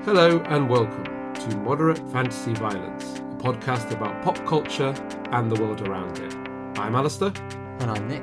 Hello and welcome to Moderate Fantasy Violence, a podcast about pop culture and the world around it. I'm Alistair. And I'm Nick.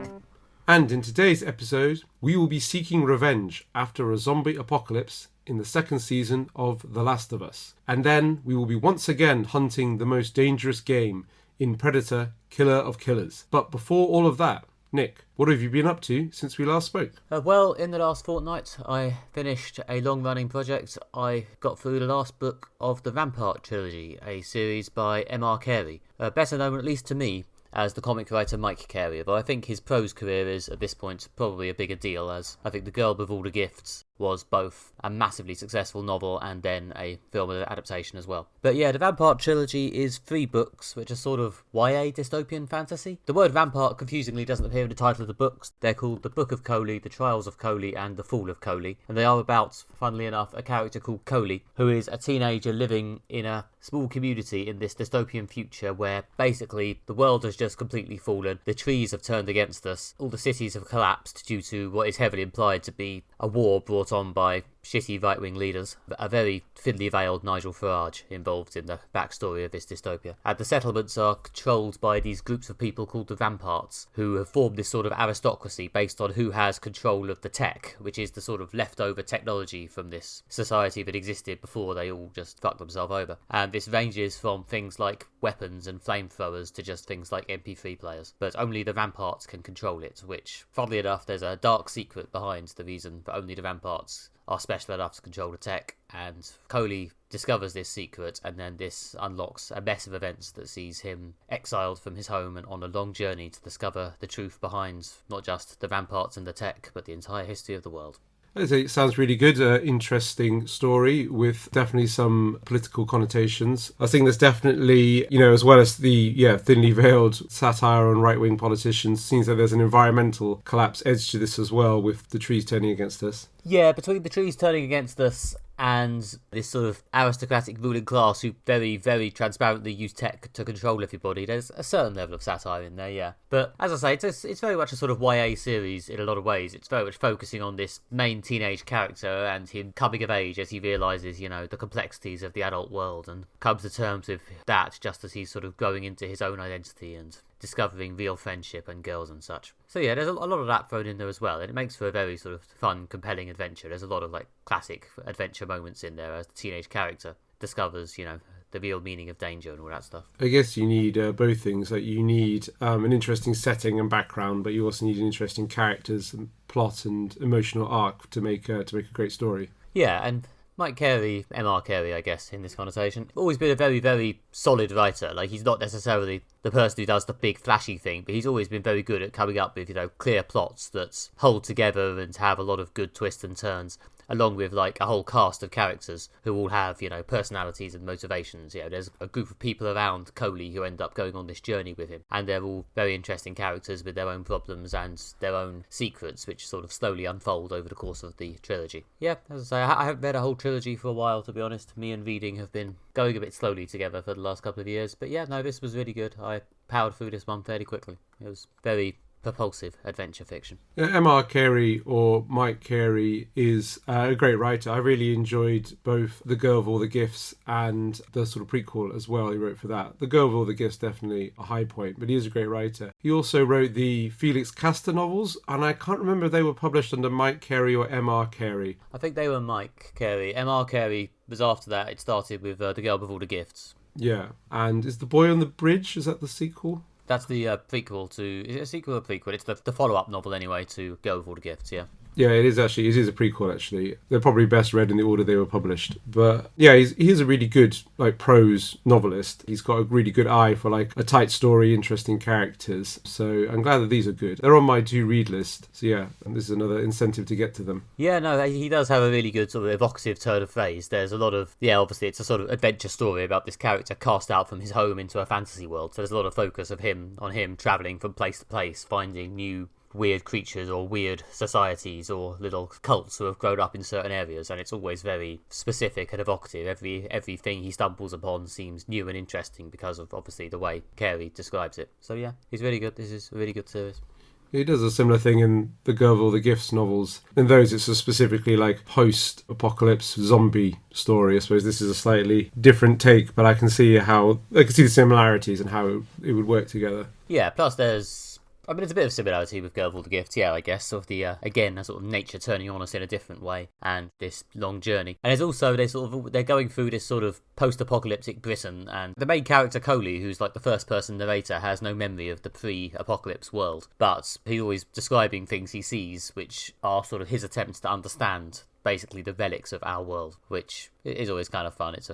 And in today's episode, we will be seeking revenge after a zombie apocalypse in the second season of The Last of Us. And then we will be once again hunting the most dangerous game in Predator, Killer of Killers. But before all of that, Nick, what have you been up to since we last spoke? Well, in the last fortnight, I finished a long-running project. I got through the last book of the Rampart Trilogy, a series by Carey, better known, at least to me, as the comic writer Mike Carey, but I think his prose career is, at this point, probably a bigger deal, as I think The Girl with All the Gifts was both a massively successful novel and then a film adaptation as well. But yeah, the Rampart Trilogy is 3 books, which are sort of YA dystopian fantasy. The word Rampart confusingly doesn't appear in the title of the books. They're called The Book of Coley, The Trials of Coley, and The Fall of Coley, and they are about, funnily enough, a character called Coley, who is a teenager living in a small community in this dystopian future where basically the world has just completely fallen, the trees have turned against us, all the cities have collapsed due to what is heavily implied to be a war brought on by shitty right-wing leaders. A very thinly veiled Nigel Farage involved in the backstory of this dystopia. And the settlements are controlled by these groups of people called the Ramparts, who have formed this sort of aristocracy based on who has control of the tech, which is the sort of leftover technology from this society that existed before they all just fucked themselves over. And this ranges from things like weapons and flamethrowers to just things like MP3 players. But only the Ramparts can control it, which, funnily enough, there's a dark secret behind the reason that only the Ramparts are special enough to control the tech, and Coley discovers this secret, and then this unlocks a mess of events that sees him exiled from his home and on a long journey to discover the truth behind not just the Ramparts and the tech, but the entire history of the world. It sounds really good, interesting story with definitely some political connotations. I think there's definitely, as well as the thinly veiled satire on right-wing politicians, seems like there's an environmental collapse edge to this as well, with the trees turning against us. Yeah, between the trees turning against us and this sort of aristocratic ruling class who very, very transparently use tech to control everybody, there's a certain level of satire in there, yeah. But as I say, it's very much a sort of YA series in a lot of ways. It's very much focusing on this main teenage character and him coming of age as he realises, the complexities of the adult world and comes to terms with that just as he's sort of growing into his own identity and discovering real friendship and girls and such. So yeah, there's a lot of that thrown in there as well, and it makes for a very sort of fun, compelling adventure. There's a lot of classic adventure moments in there as the teenage character discovers, the real meaning of danger and all that stuff. I guess you need both things. Like you need an interesting setting and background, but you also need an interesting characters and plot and emotional arc to make a great story. Yeah, and Mike Carey, Carey, I guess, in this conversation, always been a very, very solid writer. He's not necessarily the person who does the big flashy thing, but he's always been very good at coming up with, clear plots that hold together and have a lot of good twists and turns, along with a whole cast of characters who all have, personalities and motivations. There's a group of people around Coley who end up going on this journey with him, and they're all very interesting characters with their own problems and their own secrets, which sort of slowly unfold over the course of the trilogy. Yeah, as I say, I haven't read a whole trilogy for a while, to be honest. Me and reading have been going a bit slowly together for the last couple of years, but yeah, no, this was really good. I powered through this one fairly quickly. It was very propulsive adventure fiction. M.R. Carey, or Mike Carey, is a great writer. I really enjoyed both The Girl with All the Gifts and the sort of prequel as well he wrote for that. The Girl with All the Gifts definitely a high point, but he is a great writer. He also wrote the Felix Castor novels, and I can't remember if they were published under Mike Carey or M.R. Carey. I think they were Mike Carey. M.R. Carey was after that. It started with The Girl with All the Gifts. Yeah, and is The Boy on the Bridge, is that the sequel? That's the prequel to... Is it a sequel or a prequel? It's the follow-up novel, anyway, to Girl with All the Gifts, yeah. Yeah, it is a prequel, actually. They're probably best read in the order they were published. But yeah, he's a really good prose novelist. He's got a really good eye for a tight story, interesting characters. So I'm glad that these are good. They're on my to-read list. So yeah, and this is another incentive to get to them. Yeah, no, he does have a really good sort of evocative turn of phrase. There's a lot of... Yeah, obviously it's a sort of adventure story about this character cast out from his home into a fantasy world. So there's a lot of focus of him travelling from place to place, finding new weird creatures or weird societies or little cults who have grown up in certain areas, and it's always very specific and evocative. Everything he stumbles upon seems new and interesting because of obviously the way Carey describes it. So yeah, he's really good. This is a really good series. He does a similar thing in the Girl with All the Gifts novels. In those, it's a specifically like post-apocalypse zombie story. I suppose this is a slightly different take, but I can see the similarities and how it would work together. Yeah, plus there's a bit of similarity with Girl with All the Gifts, yeah, I guess, of the, again, a sort of nature turning on us in a different way, and this long journey. And there's also, they're going through this sort of post-apocalyptic Britain, and the main character, Coley, who's like the first-person narrator, has no memory of the pre-apocalypse world, but he's always describing things he sees, which are sort of his attempts to understand, basically, the relics of our world, which is always kind of fun. It's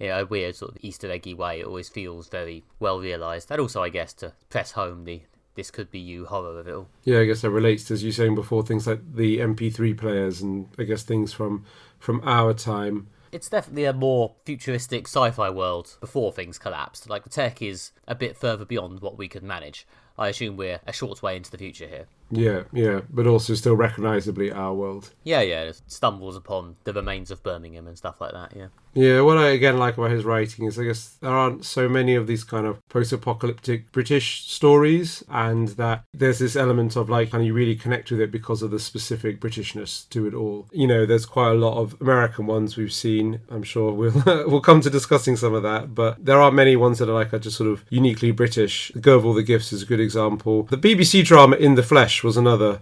a weird sort of Easter eggy way. It always feels very well realised, and also, I guess, to press home the this could be you horror of it all. Yeah, I guess that relates to, as you were saying before, things like the MP3 players and I guess things from our time. It's definitely a more futuristic sci-fi world before things collapsed. Like, the tech is a bit further beyond what we could manage. I assume we're a short way into the future here. Yeah, but also still recognisably our world. Yeah, it stumbles upon the remains of Birmingham and stuff like that, yeah. Yeah, what I again like about his writing is I guess there aren't so many of these kind of post-apocalyptic British stories, and that there's this element of like, and you really connect with it because of the specific Britishness to it all. You know, there's quite a lot of American ones we've seen. I'm sure we'll come to discussing some of that, but there are many ones that are just sort of uniquely British. The Girl with All the Gifts is a good example. The BBC drama In the Flesh was another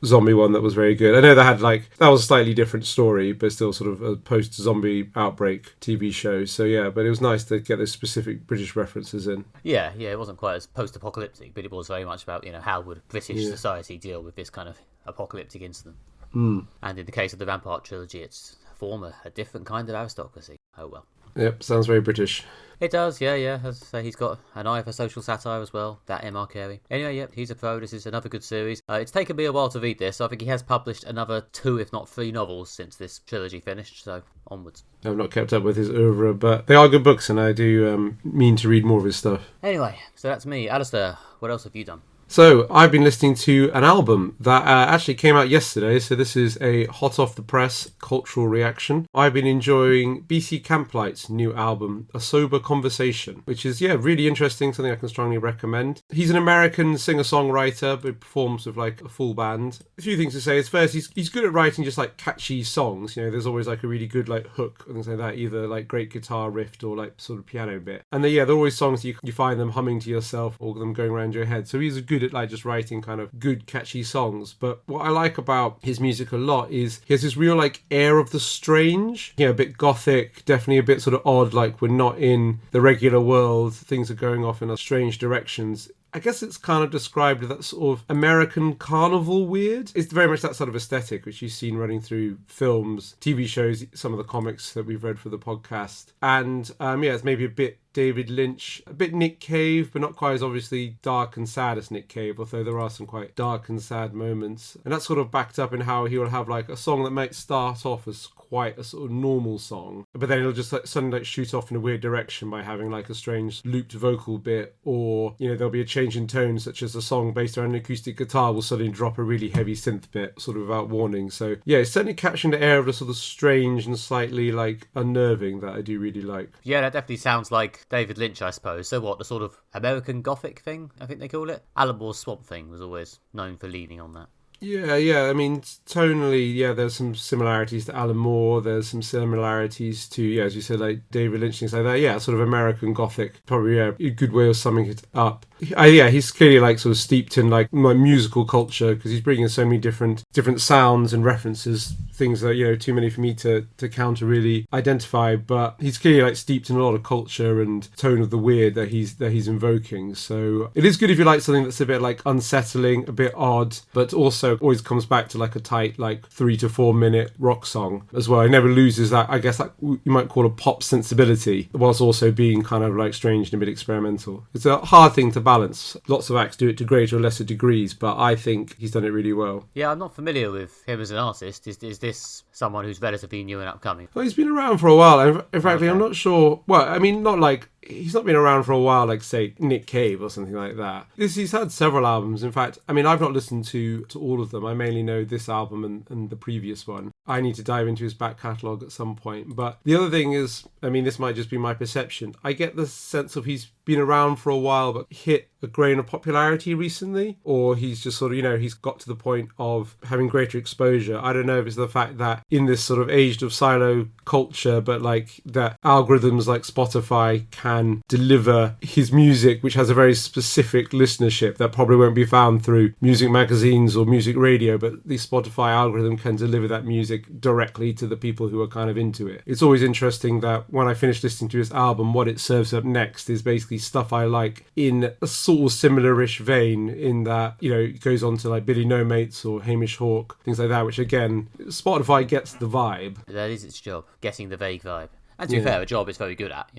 zombie one that was very good. I know that was a slightly different story, but still sort of a post-zombie outbreak TV show. So yeah, but it was nice to get those specific British references in. Yeah, it wasn't quite as post-apocalyptic, but it was very much about, how would British society deal with this kind of apocalyptic incident. And in the case of the Rampart Trilogy, it's a different kind of aristocracy. Oh well. Yep, sounds very British. It does, yeah. As I say, he's got an eye for social satire as well, that M.R. Carey. Anyway, yep, he's a pro. This is another good series. It's taken me a while to read this. I think he has published another 2, if not 3 novels since this trilogy finished, so onwards. I've not kept up with his oeuvre, but they are good books, and I do mean to read more of his stuff. Anyway, so that's me. Alistair, what else have you done? So, I've been listening to an album that actually came out yesterday, so this is a hot-off-the-press cultural reaction. I've been enjoying BC Camplight's new album, A Sober Conversation, which is, really interesting, something I can strongly recommend. He's an American singer-songwriter, but performs with, a full band. A few things to say is, first, he's good at writing just, catchy songs. There's always, a really good, hook, and things like that, either, great guitar riff or, sort of piano bit. And they're always songs you find them humming to yourself or them going around your head. So he's a good at just writing kind of good catchy songs. But what I like about his music a lot is he has this real air of the strange, a bit gothic, definitely a bit sort of odd, we're not in the regular world, things are going off in strange directions. I guess it's kind of described as that sort of American carnival weird. It's very much that sort of aesthetic, which you've seen running through films, TV shows, some of the comics that we've read for the podcast. And it's maybe a bit David Lynch, a bit Nick Cave, but not quite as obviously dark and sad as Nick Cave, although there are some quite dark and sad moments. And that's sort of backed up in how he will have a song that might start off as quite a sort of normal song, but then it'll just suddenly shoot off in a weird direction by having a strange looped vocal bit, or there'll be a change in tone, such as a song based around an acoustic guitar will suddenly drop a really heavy synth bit sort of without warning. So it's certainly capturing the air of the sort of strange and slightly unnerving that I do really like. Yeah, that definitely sounds like David Lynch, I suppose. So what, the sort of American Gothic thing, I think they call it? Alan Moore's Swamp Thing was always known for leaning on that. Yeah. I mean, tonally, there's some similarities to Alan Moore. There's some similarities to, as you said, David Lynch, things like that. Yeah, sort of American Gothic. Probably, a good way of summing it up. He's clearly sort of steeped in musical culture, because he's bringing in so many different sounds and references, things that too many for me to count to really identify. But he's clearly steeped in a lot of culture and tone of the weird that he's invoking. So it is good if you like something that's a bit unsettling, a bit odd, but also always comes back to a tight 3 to 4 minute rock song as well. It never loses that, I guess, you might call a pop sensibility, whilst also being kind of strange and a bit experimental. It's a hard thing to balance. Lots of acts do it to greater or lesser degrees, but I think he's done it really well. Yeah, I'm not familiar with him as an artist. Is this someone who's relatively new and upcoming? Well, he's been around for a while. In fact, I'm not sure. Well, I mean, not he's not been around for a while, say Nick Cave or something like that. He's had several albums. In fact, I mean, I've not listened to all of them. I mainly know this album and the previous one. I need to dive into his back catalogue at some point. But the other thing is, I mean, this might just be my perception. I get the sense of he's been around for a while, but hit a grain of popularity recently, or he's just sort of, he's got to the point of having greater exposure. I don't know if it's the fact that in this sort of age of silo culture, but like that algorithms like Spotify can deliver his music, which has a very specific listenership that probably won't be found through music magazines or music radio, but the Spotify algorithm can deliver that music directly to the people who are kind of into it. It's always interesting that when I finish listening to his album, what it serves up next is basically stuff I like in a sort of similar-ish vein, in that, it goes on to like Billy No Mates or Hamish Hawke, things like that, which again, Spotify gets the vibe. That is its job, getting the vague vibe. And to be fair, a job it's very good at,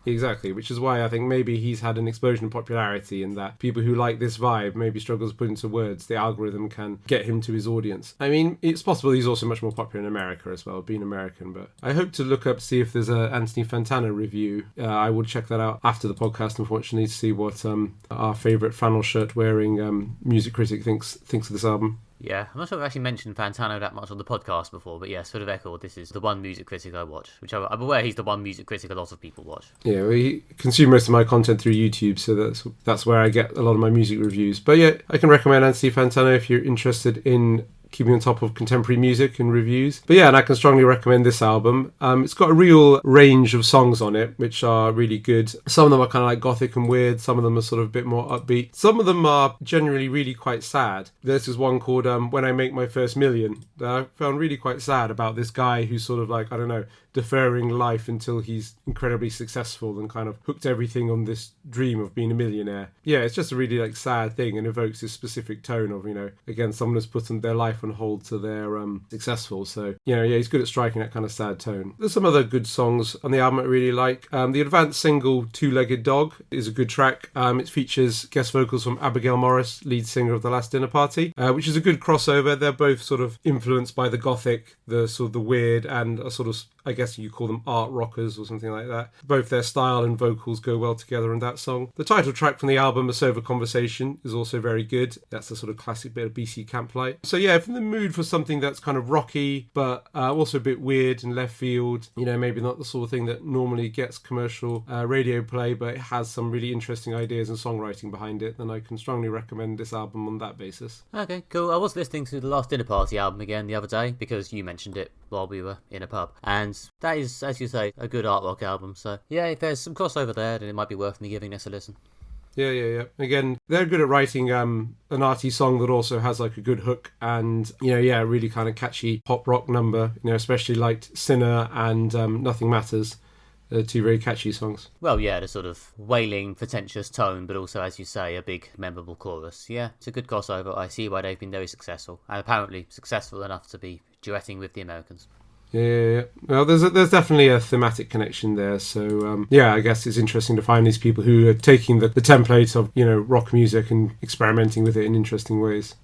Exactly, which is why I think maybe he's had an explosion of popularity, in that people who like this vibe maybe struggles to put into words. The algorithm can get him to his audience. I mean, it's possible he's also much more popular in America as well, being American, but I hope to look up, see if there's a Anthony Fantano review. I will check that out after the podcast, unfortunately, to see what our favourite flannel shirt wearing music critic thinks of this album. Yeah, I'm not sure I've actually mentioned Fantano that much on the podcast before, but yeah, sort of echoed, this is the one music critic I watch, which I'm aware he's the one music critic a lot of people watch. Yeah, we consume most of my content through YouTube, so that's where I get a lot of my music reviews. But yeah, I can recommend Anthony Fantano if you're interested in keeping on top of contemporary music and reviews. But yeah, and I can strongly recommend this album. It's got a real range of songs on it, which are really good. Some of them are kind of like gothic and weird. Some of them are sort of a bit more upbeat. Some of them are generally really quite sad. This is one called When I Make My First Million, that I found really quite sad, about this guy who's sort of like, I don't know, deferring life until he's incredibly successful and kind of hooked everything on this dream of being a millionaire. Yeah, it's just a really like sad thing, and evokes this specific tone of, again, someone has put their life on hold till they're successful. So, he's good at striking that kind of sad tone. There's some other good songs on the album I really like. The advanced single Two-Legged Dog is a good track. It features guest vocals from Abigail Morris, lead singer of The Last Dinner Party, which is a good crossover. They're both sort of influenced by the gothic, the sort of the weird, and a sort of, I guess you call them art rockers or something like that. Both their style and vocals go well together in that song. The title track from the album, A Sober Conversation, is also very good. That's a sort of classic bit of BC Camplight. So yeah, if in the mood for something that's kind of rocky, but also a bit weird and left field, maybe not the sort of thing that normally gets commercial radio play, but it has some really interesting ideas and songwriting behind it, then I can strongly recommend this album on that basis. Okay, cool. I was listening to the Last Dinner Party album again the other day, because you mentioned it while we were in a pub, and that is, as you say, a good art rock album. So yeah, if there's some crossover there, then it might be worth me giving this a listen. Yeah. Again, they're good at writing an arty song that also has like a good hook, and really kind of catchy pop rock number. Especially like Sinner and Nothing Matters. Two very catchy songs. Well, yeah, the sort of wailing, pretentious tone, but also, as you say, a big, memorable chorus. Yeah, it's a good crossover. I see why they've been very successful, and apparently successful enough to be duetting with the Americans. Yeah. Well, there's definitely a thematic connection there. So, I guess it's interesting to find these people who are taking the template of, rock music and experimenting with it in interesting ways.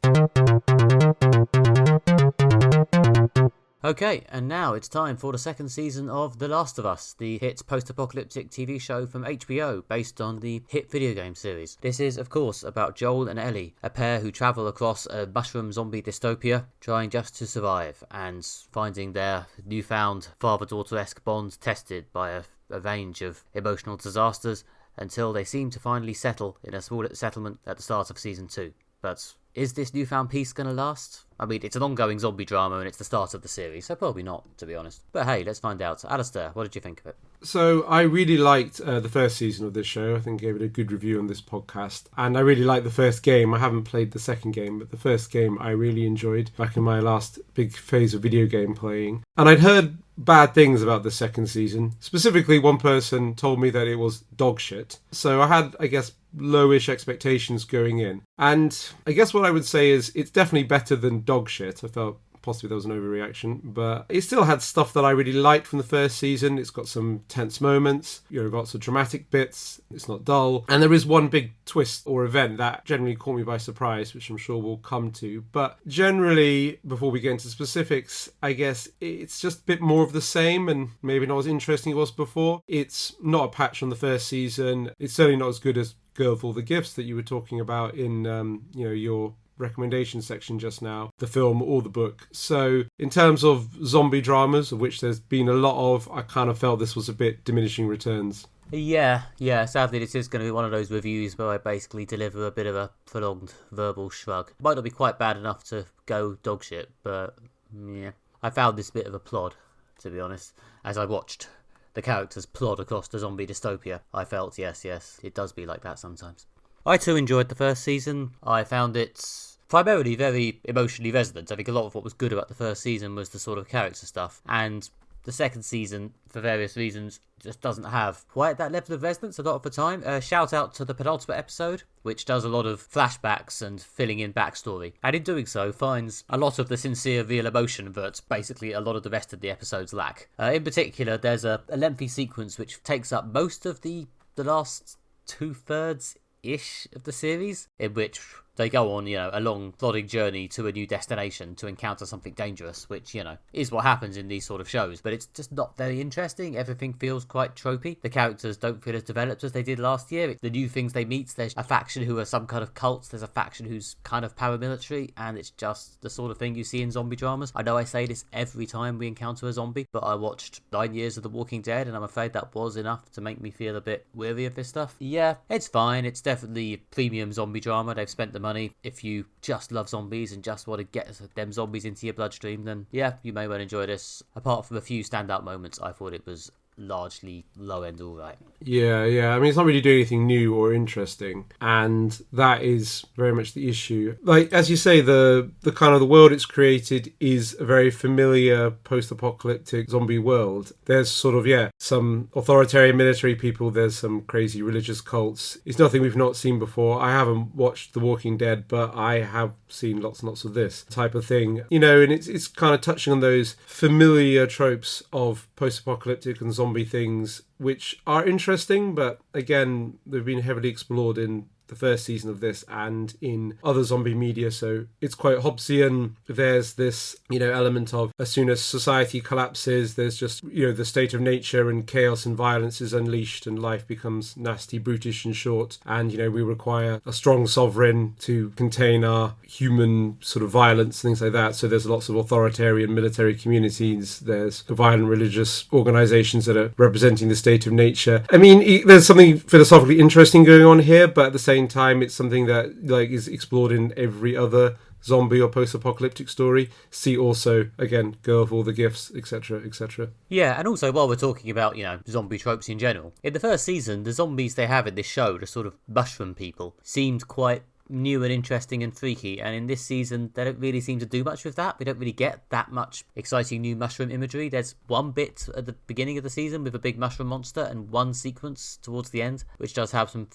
Okay, and now it's time for the second season of The Last of Us, the hit post-apocalyptic TV show from HBO based on the hit video game series. This is, of course, about Joel and Ellie, a pair who travel across a mushroom zombie dystopia, trying just to survive, and finding their newfound father-daughter-esque bond tested by a range of emotional disasters, until they seem to finally settle in a small settlement at the start of Season 2. But is this newfound peace going to last? I mean, it's an ongoing zombie drama and it's the start of the series, so probably not, to be honest. But hey, let's find out. Alistair, what did you think of it? So I really liked the first season of this show. I think I gave it a good review on this podcast. And I really liked the first game. I haven't played the second game, but the first game I really enjoyed back in my last big phase of video game playing. And I'd heard bad things about the second season. Specifically, one person told me that it was dog shit. So I had, I guess, lowish expectations going in. And I guess what I would say is it's definitely better than dog shit. I felt possibly there was an overreaction, but it still had stuff that I really liked from the first season. It's got some tense moments, got some dramatic bits, it's not dull, and there is one big twist or event that generally caught me by surprise, which I'm sure we'll come to. But generally, before we get into specifics, I guess it's just a bit more of the same and maybe not as interesting as it was before. It's not a patch on the first season. It's certainly not as good as Girl with All the Gifts that you were talking about in your recommendation section just now, the film or the book. So in terms of zombie dramas, of which there's been a lot of, I kind of felt this was a bit diminishing returns. Yeah. Sadly, this is going to be one of those reviews where I basically deliver a bit of a prolonged verbal shrug. Might not be quite bad enough to go dog shit, but yeah. I found this bit of a plod, to be honest, as I watched the characters plod across the zombie dystopia. I felt, yes, it does be like that sometimes. I too enjoyed the first season. I found it primarily very emotionally resonant. I think a lot of what was good about the first season was the sort of character stuff, and the second season, for various reasons, just doesn't have quite that level of resonance a lot of the time. Shout out to the penultimate episode, which does a lot of flashbacks and filling in backstory, and in doing so finds a lot of the sincere, real emotion that basically a lot of the rest of the episodes lack. In particular, there's a lengthy sequence which takes up most of the last 2/3-ish of the series, in which they go on, a long plodding journey to a new destination to encounter something dangerous, which, is what happens in these sort of shows. But it's just not very interesting. Everything feels quite tropey. The characters don't feel as developed as they did last year. The new things they meet, there's a faction who are some kind of cult, there's a faction who's kind of paramilitary, and it's just the sort of thing you see in zombie dramas. I know I say this every time we encounter a zombie, but I watched 9 years of The Walking Dead, and I'm afraid that was enough to make me feel a bit weary of this stuff. Yeah, it's fine. It's definitely premium zombie drama. They've spent the money. If you just love zombies and just want to get them zombies into your bloodstream, then yeah, you may well enjoy this. Apart from a few standout moments, I thought it was largely low end all right. Yeah. I mean, it's not really doing anything new or interesting, and that is very much the issue. Like, as you say, the kind of the world it's created is a very familiar post-apocalyptic zombie world. There's sort of, some authoritarian military people, there's some crazy religious cults. It's nothing we've not seen before. I haven't watched The Walking Dead, but I have seen lots and lots of this type of thing. And it's kind of touching on those familiar tropes of post-apocalyptic and zombie things, which are interesting, but again, they've been heavily explored in the first season of this and in other zombie media, so it's quite Hobbesian. There's this, element of as soon as society collapses, there's just, the state of nature and chaos and violence is unleashed and life becomes nasty, brutish and short, and, we require a strong sovereign to contain our human sort of violence, things like that. So there's lots of authoritarian military communities, there's violent religious organizations that are representing the state of nature. I mean, there's something philosophically interesting going on here, but at the same time, it's something that is explored in every other zombie or post-apocalyptic story. See also, again, Girl with All the Gifts, etc., etc. Yeah, and also while we're talking about, zombie tropes in general, in the first season, the zombies they have in this show, the sort of mushroom people, seemed quite new and interesting and freaky, and in this season they don't really seem to do much with that. We don't really get that much exciting new mushroom imagery. There's one bit at the beginning of the season with a big mushroom monster and one sequence towards the end which does have some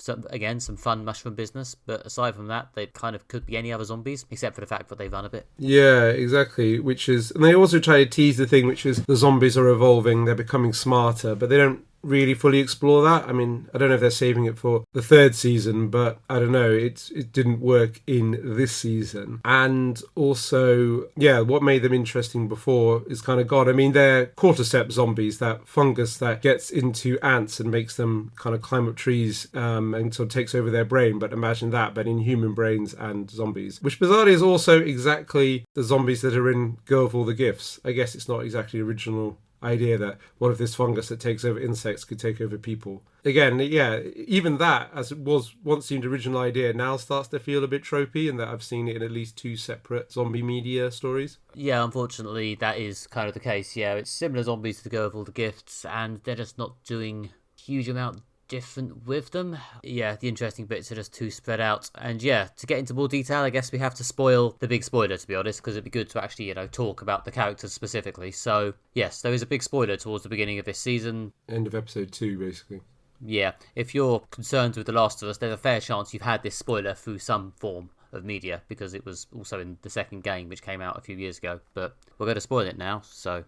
fun mushroom business, but aside from that, they kind of could be any other zombies except for the fact that they run a bit. Yeah, exactly, and they also try to tease the thing, which is the zombies are evolving, they're becoming smarter, but they don't really fully explore that. I mean, I don't know if they're saving it for the third season, but I don't know, it didn't work in this season. And also, what made them interesting before is kind of gone. I mean, they're cordyceps zombies, that fungus that gets into ants and makes them kind of climb up trees and sort of takes over their brain. But imagine that, but in human brains and zombies, which bizarrely is also exactly the zombies that are in Girl with All the Gifts. I guess it's not exactly original idea that what if this fungus that takes over insects could take over people. Again, even that, as it was once seemed original idea, now starts to feel a bit tropey, and that I've seen it in at least 2 separate zombie media stories. Yeah, unfortunately, that is kind of the case. Yeah, it's similar zombies to the Girl with All the Gifts, and they're just not doing a huge amount different with them. Yeah, the interesting bits are just too spread out. And to get into more detail, I guess we have to spoil the big spoiler, to be honest, because it'd be good to actually, talk about the characters specifically. So, yes, there is a big spoiler towards the beginning of this season. End of episode 2, basically. Yeah, if you're concerned with The Last of Us, there's a fair chance you've had this spoiler through some form of media, because it was also in the second game, which came out a few years ago. But we're going to spoil it now, so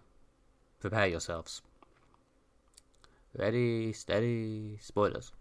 prepare yourselves. Ready, steady, spoilers.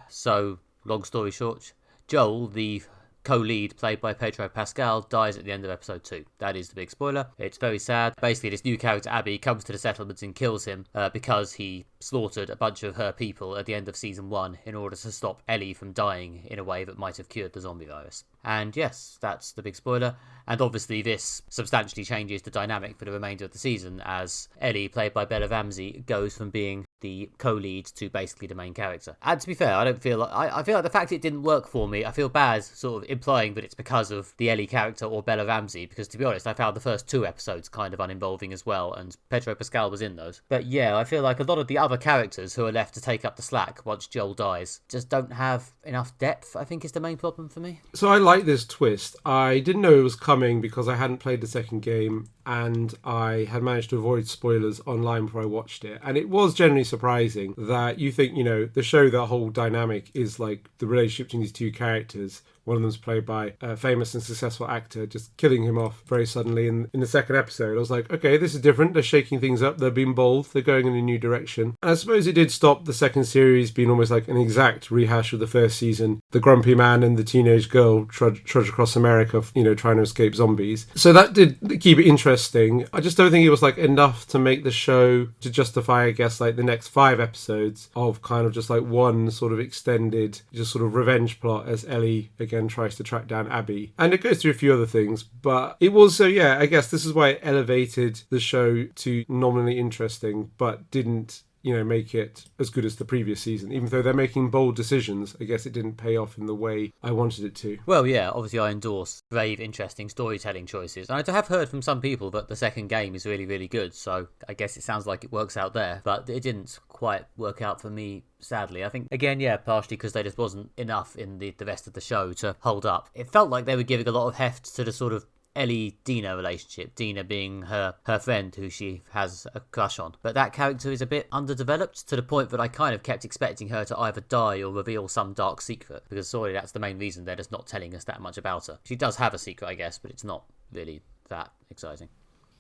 So, long story short, Joel, the co-lead played by Pedro Pascal, dies at the end of episode 2. That is the big spoiler. It's very sad. Basically, this new character, Abby, comes to the settlement and kills him because he slaughtered a bunch of her people at the end of season 1 in order to stop Ellie from dying in a way that might have cured the zombie virus. And yes, that's the big spoiler. And obviously this substantially changes the dynamic for the remainder of the season, as Ellie, played by Bella Ramsey, goes from being the co-lead to basically the main character. And to be fair, I don't feel like I feel like the fact it didn't work for me, I feel bad sort of implying that it's because of the Ellie character or Bella Ramsey, because to be honest, I found the first 2 episodes kind of uninvolving as well, and Pedro Pascal was in those. But yeah, I feel like a lot of the other characters who are left to take up the slack once Joel dies just don't have enough depth, I think is the main problem for me. So I like this twist. I didn't know it was coming because I hadn't played the second game, and I had managed to avoid spoilers online before I watched it. And it was generally surprising that you think, the show, the whole dynamic is like the relationship between these 2 characters. One of them's played by a famous and successful actor, just killing him off very suddenly in the second episode. I was like, okay, this is different. They're shaking things up. They're being bold. They're going in a new direction. And I suppose it did stop the second series being almost like an exact rehash of the first season. The grumpy man and the teenage girl trudge across America, trying to escape zombies. So that did keep it interesting. I just don't think it was like enough to make the show to justify, I guess, like the next 5 episodes of kind of just like one sort of extended, just sort of revenge plot as Ellie again tries to track down Abby. And it goes through a few other things, but it was, so yeah, I guess this is why it elevated the show to nominally interesting, but didn't make it as good as the previous season. Even though they're making bold decisions, I guess it didn't pay off in the way I wanted it to. Well, yeah, obviously I endorse brave, interesting storytelling choices. And I have heard from some people that the second game is really, really good, so I guess it sounds like it works out there. But it didn't quite work out for me, sadly. I think, again, yeah, partially because there just wasn't enough in the rest of the show to hold up. It felt like they were giving a lot of heft to the sort of Ellie-Dina relationship, Dina being her friend who she has a crush on. But that character is a bit underdeveloped, to the point that I kind of kept expecting her to either die or reveal some dark secret, because sorry, that's the main reason they're just not telling us that much about her. She does have a secret, I guess, but it's not really that exciting.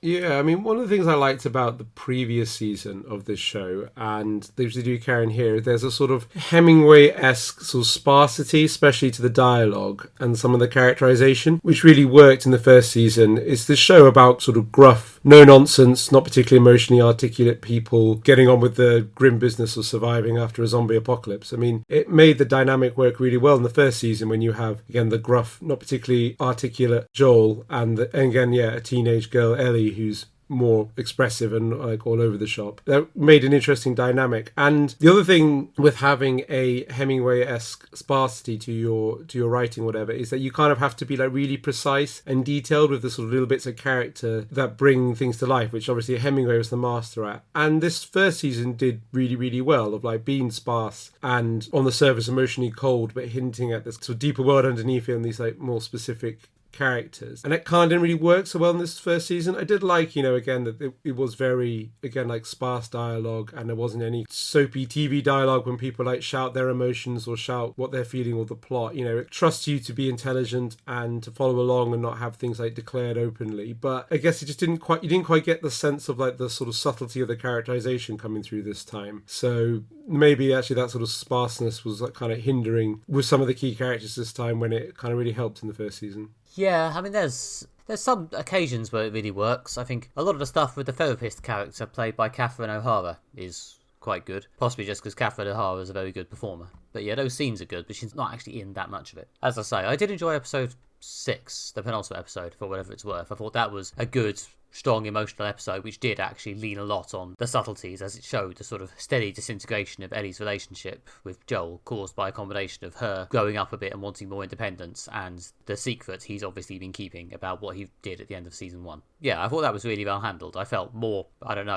Yeah, I mean, one of the things I liked about the previous season of this show, and they usually do carry in here, there's a sort of Hemingway-esque sort of sparsity, especially to the dialogue and some of the characterization, which really worked in the first season. It's this show about sort of gruff, no-nonsense, not particularly emotionally articulate people getting on with the grim business of surviving after a zombie apocalypse. I mean, it made the dynamic work really well in the first season when you have, again, the gruff, not particularly articulate Joel and again, yeah, a teenage girl, Ellie, who's more expressive and like all over the shop. That made an interesting dynamic. And the other thing with having a Hemingway-esque sparsity to your writing, whatever, is that you kind of have to be like really precise and detailed with the sort of little bits of character that bring things to life, which obviously Hemingway was the master at. And this first season did really, really well of like being sparse and on the surface emotionally cold, but hinting at this sort of deeper world underneath it and these like more specific characters. And it kind of didn't really work so well in this first season. I did like, again, that it was very, again, like sparse dialogue, and there wasn't any soapy TV dialogue when people like shout their emotions or shout what they're feeling or the plot. It trusts you to be intelligent and to follow along and not have things like declared openly. But I guess you didn't quite get the sense of like the sort of subtlety of the characterization coming through this time. So maybe actually that sort of sparseness was like kind of hindering with some of the key characters this time, when it kind of really helped in the first season. Yeah, I mean, there's some occasions where it really works. I think a lot of the stuff with the therapist character played by Catherine O'Hara is quite good. Possibly just because Catherine O'Hara is a very good performer. But yeah, those scenes are good, but she's not actually in that much of it. As I say, I did enjoy episode 6, the penultimate episode, for whatever it's worth. I thought that was a good, strong emotional episode, which did actually lean a lot on the subtleties, as it showed the sort of steady disintegration of Ellie's relationship with Joel, caused by a combination of her growing up a bit and wanting more independence, and the secret he's obviously been keeping about what he did at the end of season 1. Yeah, I thought that was really well handled. I felt more,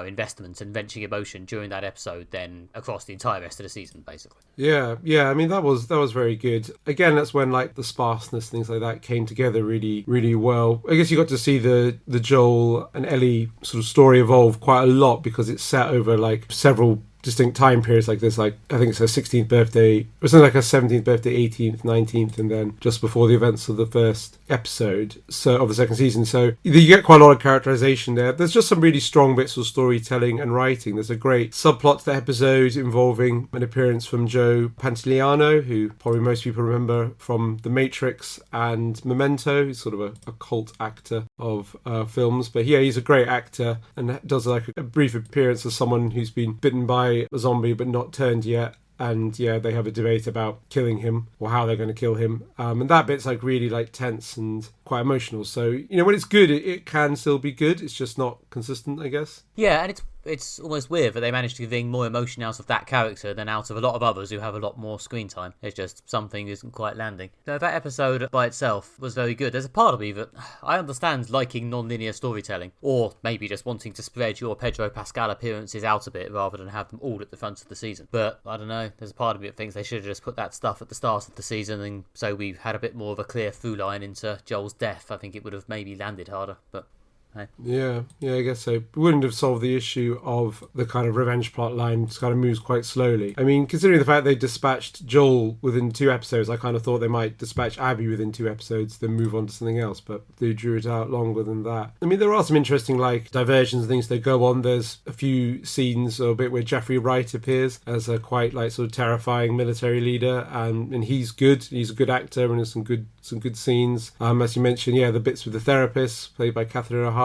investment and wrenching emotion during that episode than across the entire rest of the season, basically. Yeah, I mean, that was very good. Again, that's when like the sparseness, things like that came together really, really well. I guess you got to see the Joel and Ellie sort of story evolve quite a lot, because it's set over like several distinct time periods. Like this, like I think it's her 16th birthday, it was like her 17th birthday, 18th, 19th, and then just before the events of the first episode of the second season. So you get quite a lot of characterization there. There's just some really strong bits of storytelling and writing. There's a great subplot to the episode involving an appearance from Joe Pantoliano, who probably most people remember from The Matrix and Memento. He's sort of a cult actor of films, but yeah, he's a great actor and does like a brief appearance as someone who's been bitten by a zombie but not turned yet. And yeah, they have a debate about killing him or how they're going to kill him. And that bit's like really like tense and quite emotional. So, when it's good, it can still be good. It's just not consistent, I guess. Yeah, and it's it's almost weird that they managed to wring more emotion out of that character than out of a lot of others who have a lot more screen time. It's just something isn't quite landing. So that episode by itself was very good. There's a part of me that I understand liking non-linear storytelling, or maybe just wanting to spread your Pedro Pascal appearances out a bit rather than have them all at the front of the season. But I don't know, there's a part of me that thinks they should have just put that stuff at the start of the season, and so we had a bit more of a clear through line into Joel's death. I think it would have maybe landed harder, but hey. Yeah, I guess so. It wouldn't have solved the issue of the kind of revenge plot line. It kind of moves quite slowly. I mean, considering the fact they dispatched Joel within 2 episodes, I kind of thought they might dispatch Abby within 2 episodes, then move on to something else, but they drew it out longer than that. I mean, there are some interesting, like, diversions and things that go on. There's a few scenes or a bit where Jeffrey Wright appears as a quite, like, sort of terrifying military leader, and he's good. He's a good actor, and there's some good scenes. As you mentioned, the bits with the therapist, played by Catherine O'Hara,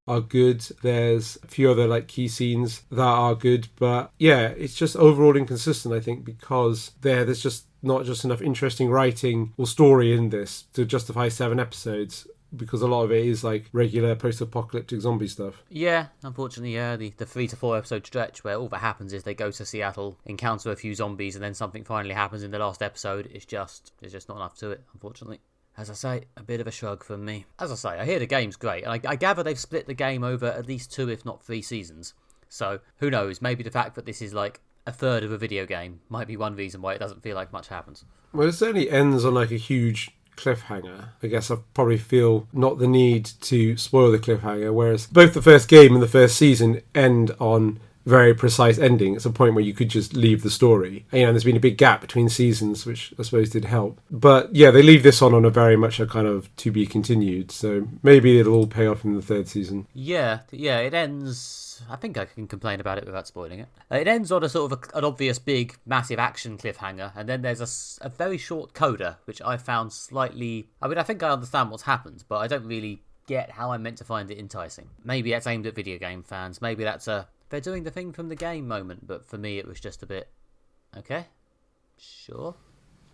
are good. There's a few other like key scenes that are good, but it's just overall inconsistent, I think, because there's just not just enough interesting writing or story in this to justify 7 episodes, because a lot of it is like regular post-apocalyptic zombie stuff. Yeah, unfortunately, the 3 to 4 episode stretch where all that happens is they go to Seattle, encounter a few zombies, and then something finally happens in the last episode. There's just not enough to it, unfortunately. As I say, a bit of a shrug from me. As I say, I hear the game's great, and I gather they've split the game over at least 2, if not 3 seasons. So, who knows, maybe the fact that this is like a third of a video game might be one reason why it doesn't feel like much happens. Well, it certainly ends on like a huge cliffhanger. I guess I probably feel not the need to spoil the cliffhanger, whereas both the first game and the first season end on very precise ending. It's a point where you could just leave the story. And there's been a big gap between seasons, which I suppose did help. But they leave this on a very much a kind of to be continued. So maybe it'll all pay off in the 3rd season. Yeah, it ends... I think I can complain about it without spoiling it. It ends on a sort of an obvious big, massive action cliffhanger, and then there's a very short coda, which I found slightly... I mean, I think I understand what's happened, but I don't really get how I'm meant to find it enticing. Maybe that's aimed at video game fans. Maybe that's they're doing the thing from the game moment, but for me it was just a bit, okay, sure.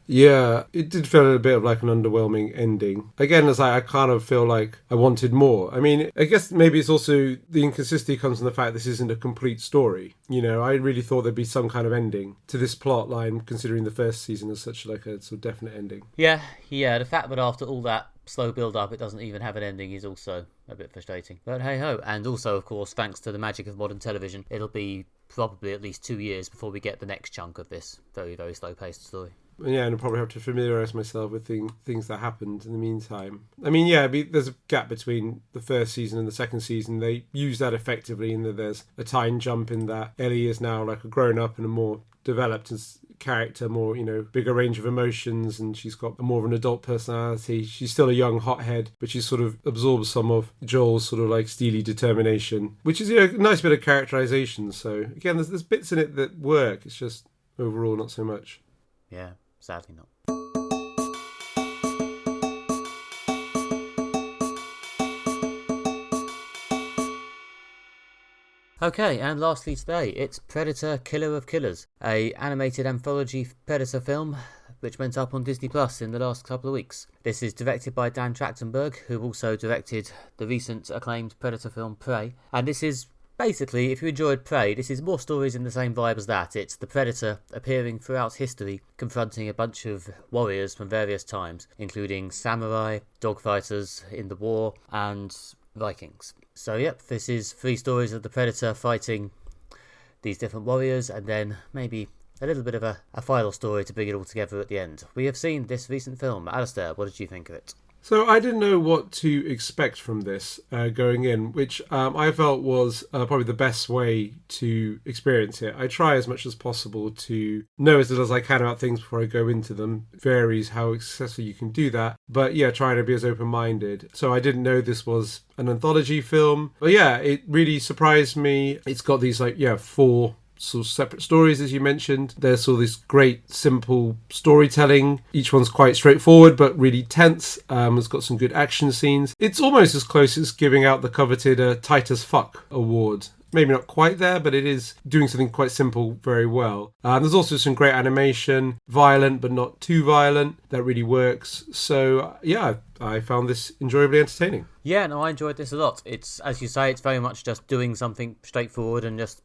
Yeah, it did feel a bit of like an underwhelming ending. Again, as I kind of feel like I wanted more. I mean, I guess maybe it's also the inconsistency comes from the fact this isn't a complete story. I really thought there'd be some kind of ending to this plot line, considering the first season is such like a sort of definite ending. Yeah, the fact that after all that slow build up it doesn't even have an ending is also a bit frustrating. But hey ho, and also of course thanks to the magic of modern television, it'll be probably at least 2 years before we get the next chunk of this very, very slow paced story. Yeah, and I'll probably have to familiarise myself with things that happened in the meantime. I mean, there's a gap between the first season and the second season. They use that effectively in that there's a time jump in that Ellie is now like a grown-up and a more developed character, more, bigger range of emotions, and she's got more of an adult personality. She's still a young hothead, but she sort of absorbs some of Joel's sort of like steely determination, which is a nice bit of characterization. So again, there's bits in it that work. It's just overall not so much. Yeah, sadly not. Okay, and lastly today, it's Predator Killer of Killers, a animated anthology Predator film which went up on Disney Plus in the last couple of weeks. This is directed by Dan Trachtenberg, who also directed the recent acclaimed Predator film Prey, and this is basically, if you enjoyed Prey, this is more stories in the same vibe as that. It's the Predator appearing throughout history, confronting a bunch of warriors from various times, including samurai, dogfighters in the war, and Vikings. So this is 3 stories of the Predator fighting these different warriors, and then maybe a little bit of a final story to bring it all together at the end. We have seen this recent film. Alistair, what did you think of it? So I didn't know what to expect from this going in, which I felt was probably the best way to experience it. I try as much as possible to know as little as I can about things before I go into them. It varies how successful you can do that. But trying to be as open-minded. So I didn't know this was an anthology film. But it really surprised me. It's got these 4 sort of separate stories, as you mentioned. There's all this great, simple storytelling. Each one's quite straightforward, but really tense. It's got some good action scenes. It's almost as close as giving out the coveted Tight as Fuck award. Maybe not quite there, but it is doing something quite simple very well. There's also some great animation, violent but not too violent. That really works. So, I found this enjoyably entertaining. Yeah, no, I enjoyed this a lot. It's, as you say, it's very much just doing something straightforward and just,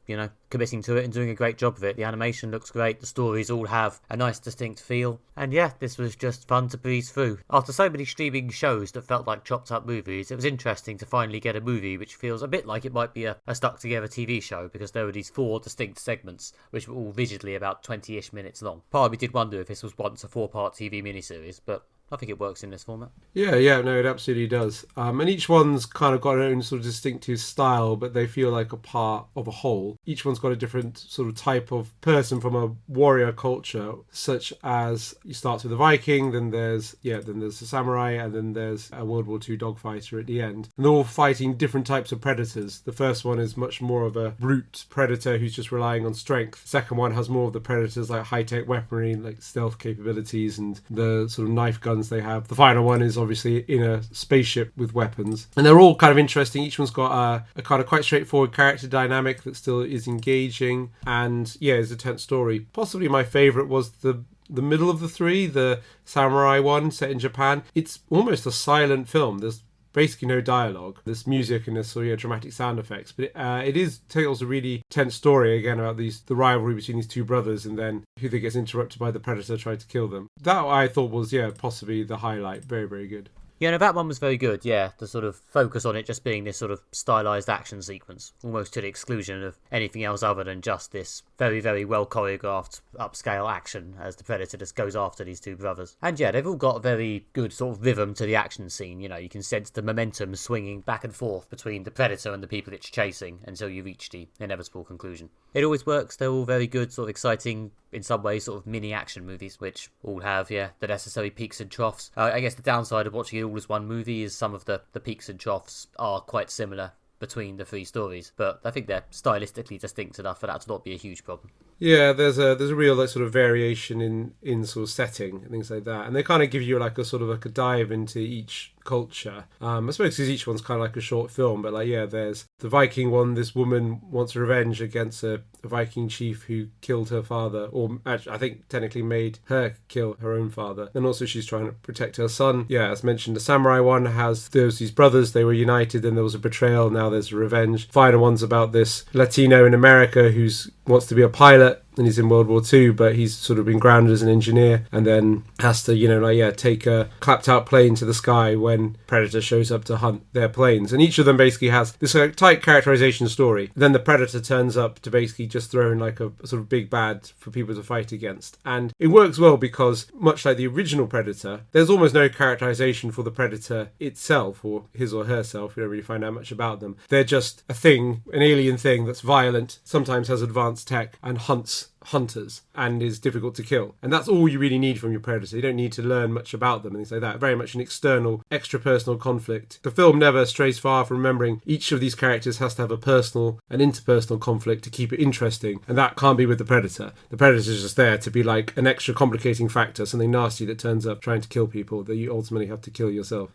committing to it and doing a great job of it. The animation looks great, the stories all have a nice distinct feel, and yeah, this was just fun to breeze through. After so many streaming shows that felt like chopped up movies, it was interesting to finally get a movie which feels a bit like it might be a stuck together TV show, because there were these 4 distinct segments which were all visually about 20-ish minutes long. Part of me did wonder if this was once a 4-part TV miniseries, but I think it works in this format. Yeah, no, it absolutely does. And each one's kind of got their own sort of distinctive style, but they feel like a part of a whole. Each one's got a different sort of type of person from a warrior culture, such as you start with the Viking, then there's the samurai, and then there's a World War II dogfighter at the end. And they're all fighting different types of predators. The first one is much more of a brute predator who's just relying on strength. The second one has more of the predators like high-tech weaponry, like stealth capabilities and the sort of knife guns they have. The final one is obviously in a spaceship with weapons, and they're all kind of interesting. Each one's got a kind of quite straightforward character dynamic that still is engaging, and is a tense story. Possibly my favorite was the middle of the 3, the samurai one set in Japan. It's almost a silent film. There's basically no dialogue. There's music and there's sort of dramatic sound effects, but it tells a really tense story again about the rivalry between these 2 brothers, and then who they gets interrupted by the predator trying to kill them. That I thought was possibly the highlight. Very, very good. Yeah, no, that one was very good, yeah. The sort of focus on it just being this sort of stylized action sequence, almost to the exclusion of anything else other than just this very, very well choreographed upscale action as the Predator just goes after these 2 brothers. And yeah, they've all got a very good sort of rhythm to the action scene. You can sense the momentum swinging back and forth between the Predator and the people it's chasing until you reach the inevitable conclusion. It always works. They're all very good, sort of exciting, in some ways, sort of mini action movies, which all have, the necessary peaks and troughs. I guess the downside of watching it all as one movie is some of the peaks and troughs are quite similar between the 3 stories, but I think they're stylistically distinct enough for that to not be a huge problem. Yeah, there's a real sort of variation in sort of setting and things like that, and they kind of give you like a dive into each culture. I suppose because each one's kind of like a short film, but there's the Viking one. This woman wants revenge against a Viking chief who killed her father, or actually I think technically made her kill her own father. And also she's trying to protect her son. Yeah, as mentioned, the samurai one there's these brothers, they were united, then there was a betrayal, now there's a revenge. Final one's about this Latino in America who wants to be a pilot, and he's in World War II, but he's sort of been grounded as an engineer, and then has to, take a clapped out plane to the sky when Predator shows up to hunt their planes. And each of them basically has this tight characterization story. Then the Predator turns up to basically just throw in like a sort of big bad for people to fight against. And it works well because, much like the original Predator, there's almost no characterization for the Predator itself, or his or herself. We don't really find out much about them. They're just a thing, an alien thing that's violent, sometimes has advanced tech, and hunts hunters and is difficult to kill. And that's all you really need from your Predator. You don't need to learn much about them and things like that. Very much an external, extra-personal conflict. The film never strays far from remembering each of these characters has to have a personal and interpersonal conflict to keep it interesting, and that can't be with the Predator. The Predator is just there to be like an extra complicating factor, something nasty that turns up trying to kill people that you ultimately have to kill yourself.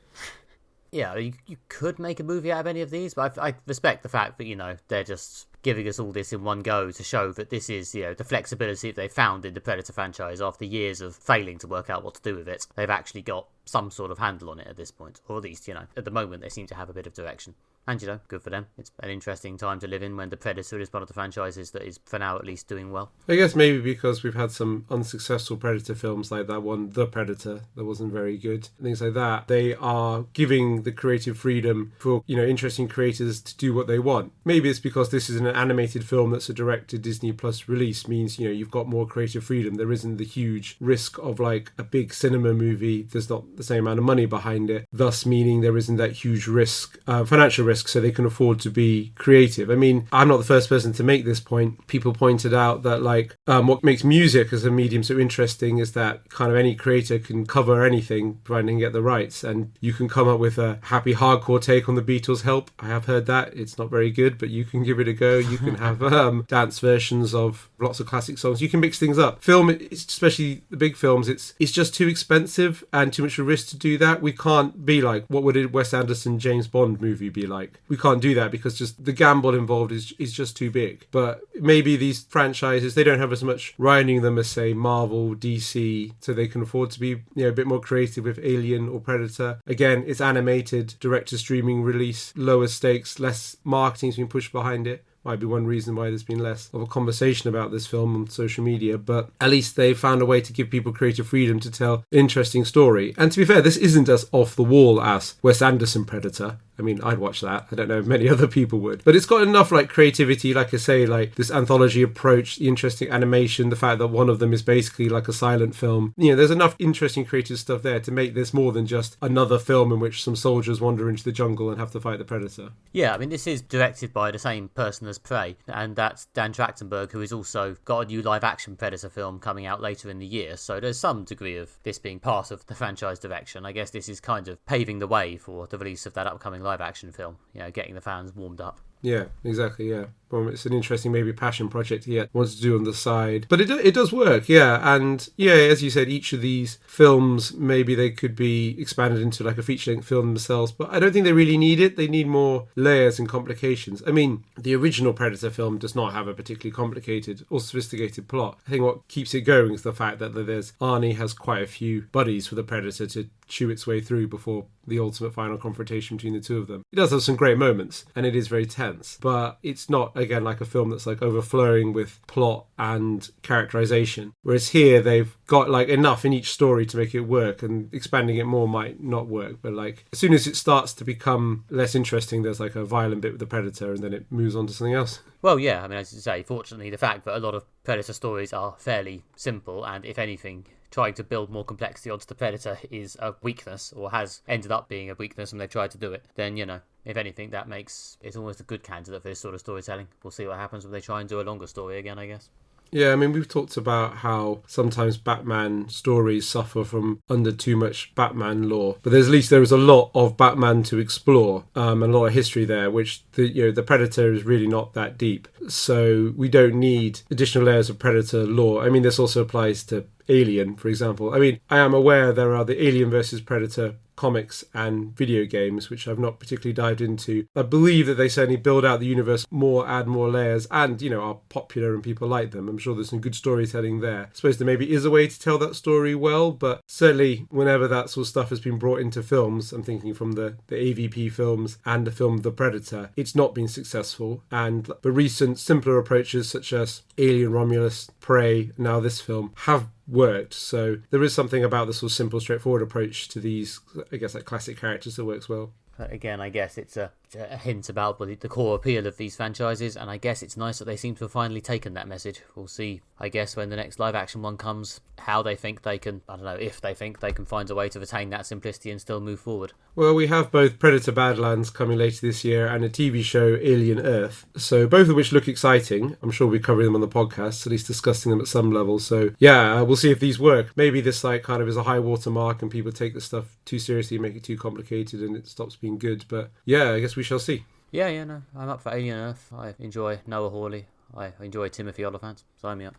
Yeah, you could make a movie out of any of these, but I respect the fact that, they're just giving us all this in one go to show that this is, the flexibility that they found in the Predator franchise after years of failing to work out what to do with it. They've actually got some sort of handle on it at this point, or at least, at the moment they seem to have a bit of direction. And, good for them. It's an interesting time to live in when the Predator is one of the franchises that is, for now at least, doing well. I guess maybe because we've had some unsuccessful Predator films like that one, The Predator, that wasn't very good, and things like that. They are giving the creative freedom for, interesting creators to do what they want. Maybe it's because this is an animated film that's a direct-to-Disney Plus release, means, you've got more creative freedom. There isn't the huge risk of, like, a big cinema movie. There's not the same amount of money behind it, thus meaning there isn't that huge risk, financial risk, so they can afford to be creative. I mean, I'm not the first person to make this point. People pointed out that what makes music as a medium so interesting is that kind of any creator can cover anything provided they can get the rights, and you can come up with a happy hardcore take on the Beatles' Help. I have heard that. It's not very good, but you can give it a go. You can have dance versions of lots of classic songs. You can mix things up. Film, especially the big films, it's just too expensive and too much extra risk to do that. We can't be like, what would a Wes Anderson James Bond movie be like? We can't do that because just the gamble involved is just too big. But maybe these franchises, they don't have as much riding them as, say, Marvel, DC, so they can afford to be a bit more creative with Alien or Predator. Again, it's animated, direct-to-streaming release, lower stakes, less marketing's been pushed behind it. Might be one reason why there's been less of a conversation about this film on social media, but at least they found a way to give people creative freedom to tell an interesting story. And to be fair, this isn't as off the wall as Wes Anderson Predator. I mean, I'd watch that. I don't know if many other people would. But it's got enough like creativity, like I say, like this anthology approach, the interesting animation, the fact that one of them is basically like a silent film. There's enough interesting creative stuff there to make this more than just another film in which some soldiers wander into the jungle and have to fight the Predator. Yeah, I mean, this is directed by the same person as Prey, and that's Dan Trachtenberg, who has also got a new live-action Predator film coming out later in the year, so there's some degree of this being part of the franchise direction. I guess this is kind of paving the way for the release of that upcoming live-action film, getting the fans warmed up. Yeah, exactly, yeah. Well, it's an interesting, maybe passion project he wants to do on the side. But it does work, yeah. And, yeah, as you said, each of these films, maybe they could be expanded into like a feature-length film themselves. But I don't think they really need it. They need more layers and complications. I mean, the original Predator film does not have a particularly complicated or sophisticated plot. I think what keeps it going is the fact that Arnie has quite a few buddies for the Predator to chew its way through before the ultimate final confrontation between the two of them. It does have some great moments, and it is very tense. But it's not, again, like a film that's like overflowing with plot and characterization. Whereas here, they've got like enough in each story to make it work, and expanding it more might not work. But like as soon as it starts to become less interesting, there's like a violent bit with the Predator, and then it moves on to something else. Well, yeah, I mean, as you say, fortunately, the fact that a lot of Predator stories are fairly simple, and if anything, trying to build more complexity onto the Predator is a weakness, or has ended up being a weakness when they tried to do it, then, if anything, that makes it almost a good candidate for this sort of storytelling. We'll see what happens when they try and do a longer story again, I guess. Yeah, I mean, we've talked about how sometimes Batman stories suffer from under too much Batman lore, but there is a lot of Batman to explore, and a lot of history there, which the Predator is really not that deep. So we don't need additional layers of Predator lore. I mean, this also applies to Alien, for example. I mean, I am aware there are the Alien versus Predator comics and video games, which I've not particularly dived into. I believe that they certainly build out the universe more, add more layers, and, are popular and people like them. I'm sure there's some good storytelling there. I suppose there maybe is a way to tell that story well, but certainly whenever that sort of stuff has been brought into films, I'm thinking from the AVP films and the film The Predator, it's not been successful. And the recent simpler approaches such as Alien, Romulus, Prey, now this film, have worked. So there is something about the sort of simple, straightforward approach to these, I guess, like classic characters that works well. Again, I guess it's a hint about the core appeal of these franchises, and I guess it's nice that they seem to have finally taken that message. We'll see, I guess, when the next live-action one comes, how they think they can, I don't know, if they think they can find a way to retain that simplicity and still move forward. Well, we have both Predator Badlands coming later this year and a TV show, Alien Earth, so both of which look exciting. I'm sure we'll be covering them on the podcast, at least discussing them at some level. So yeah, we'll see if these work. Maybe this like kind of is a high water mark and people take this stuff too seriously and make it too complicated and it stops being good. But yeah, I guess we shall see. Yeah, no, I'm up for Alien Earth. I enjoy Noah Hawley. I enjoy Timothy Olyphant. Sign me up.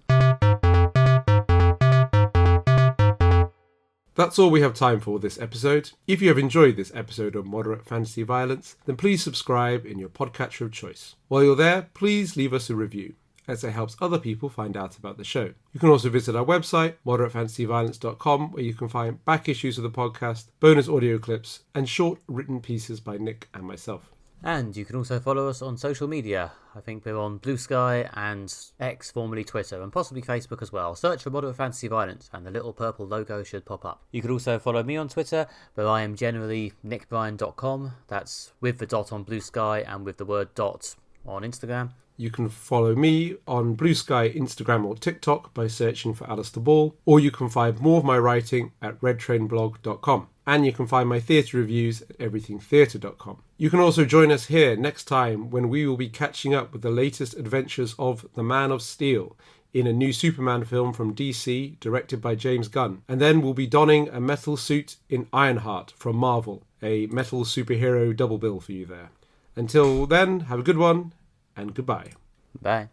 That's all we have time for this episode. If you have enjoyed this episode of Moderate Fantasy Violence, then please subscribe in your podcatcher of choice. While you're there, please leave us a review, as it helps other people find out about the show. You can also visit our website, moderatefantasyviolence.com, where you can find back issues of the podcast, bonus audio clips, and short written pieces by Nick and myself. And you can also follow us on social media. I think we're on Blue Sky and X, formerly Twitter, and possibly Facebook as well. Search for Moderate Fantasy Violence and the little purple logo should pop up. You can also follow me on Twitter, where I am generally nickbryan.com. That's with the dot on Blue Sky and with the word dot on Instagram. You can follow me on Blue Sky, Instagram or TikTok by searching for Alistair Ball, or you can find more of my writing at redtrainblog.com. And you can find my theatre reviews at everythingtheatre.com. You can also join us here next time when we will be catching up with the latest adventures of the Man of Steel in a new Superman film from DC, directed by James Gunn. And then we'll be donning a metal suit in Ironheart from Marvel, a metal superhero double bill for you there. Until then, have a good one, and goodbye. Bye.